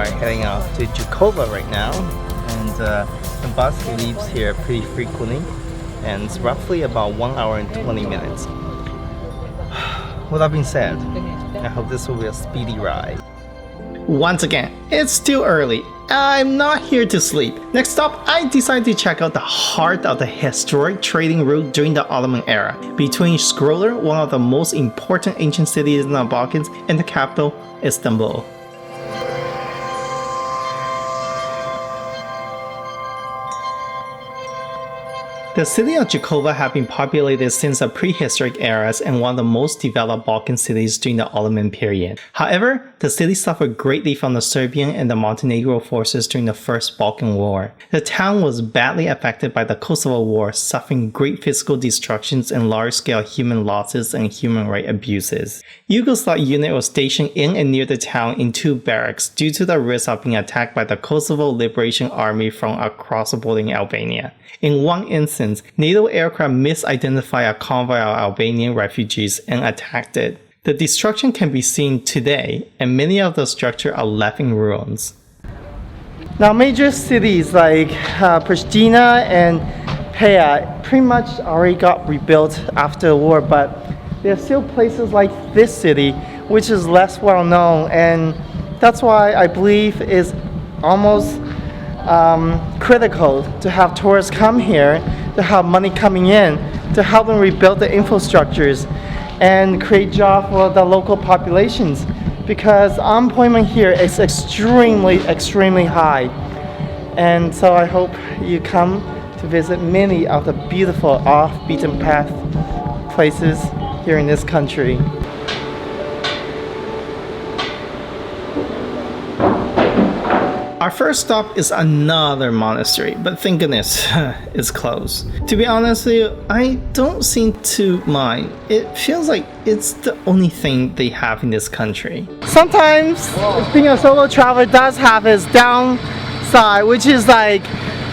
are heading out to Gjakova right now, and the bus leaves here pretty frequently, and it's roughly about 1 hour and 20 minutes. With that being said, I hope this will be a speedy ride. Once again, it's still early. I'm not here to sleep. Next up, I decided to check out the heart of the historic trading route during the Ottoman era, between Scroller, one of the most important ancient cities in the Balkans, and the capital, Istanbul. The city of Gjakova had been populated since the prehistoric eras and one of the most developed Balkan cities during the Ottoman period. However, the city suffered greatly from the Serbian and the Montenegro forces during the First Balkan War. The town was badly affected by the Kosovo War, suffering great physical destructions and large-scale human losses and human rights abuses. Yugoslav unit was stationed in and near the town in 2 barracks due to the risk of being attacked by the Kosovo Liberation Army from across the border in Albania. In one instance, NATO aircraft misidentified a convoy of Albanian refugees and attacked it. The destruction can be seen today, and many of the structures are left in ruins. Now, major cities like Pristina and Pea pretty much already got rebuilt after the war, but there are still places like this city, which is less well known, and that's why I believe it's almost critical to have tourists come here, to have money coming in, to help them rebuild the infrastructures and create jobs for the local populations, because unemployment here is extremely high. And so I hope you come to visit many of the beautiful off-beaten path places here in this country. Our first stop is another monastery, but thank goodness it's closed. To be honest with you, I don't seem to mind. It feels like it's the only thing they have in this country. Sometimes being a solo traveler does have its downside, which is like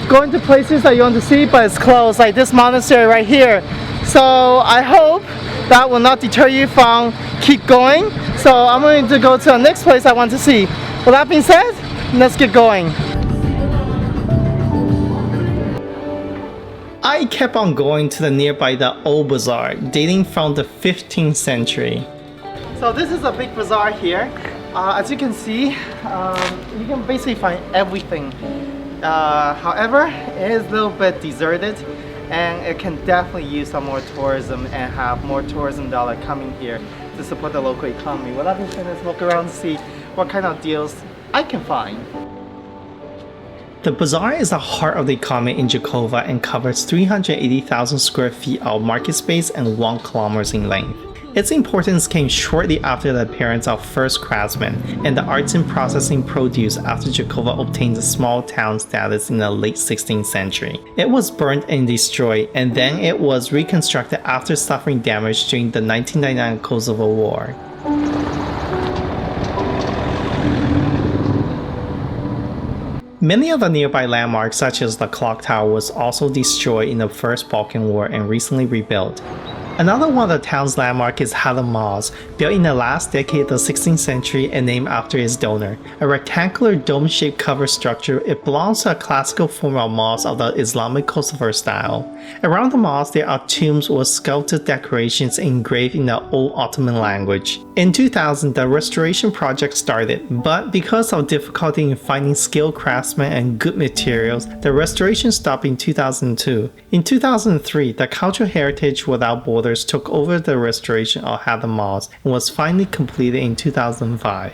going to places that you want to see but it's closed, like this monastery right here. So I hope that will not deter you from keep going. So I'm going to go to the next place I want to see. With that being said, let's get going. I kept on going to the nearby the old bazaar, dating from the 15th century. So this is a big bazaar here. As you can see, you can basically find everything. However, it is a little bit deserted, and it can definitely use some more tourism and have more tourism dollar coming here to support the local economy. What I've been doing is look around to see what kind of deals I can find. The bazaar is the heart of the economy in Gjakova and covers 380,000 square feet of market space and 1 kilometer in length. Its importance came shortly after the appearance of first craftsmen and the artisan processing produce after Gjakova obtained the small town status in the late 16th century. It was burned and destroyed, and then it was reconstructed after suffering damage during the 1999 Kosovo War. Many of the nearby landmarks, such as the clock tower, was also destroyed in the First Balkan War and recently rebuilt. Another one of the town's landmarks is Hadum Mosque, built in the last decade of the 16th century and named after its donor. A rectangular dome-shaped covered structure, it belongs to a classical form of mosque of the Islamic Kosovo style. Around the mosque there are tombs with sculpted decorations engraved in the Old Ottoman language. In 2000, the restoration project started, but because of difficulty in finding skilled craftsmen and good materials, the restoration stopped in 2002. In 2003, the Cultural Heritage Without Borders took over the restoration of Hadum Mosque and was finally completed in 2005.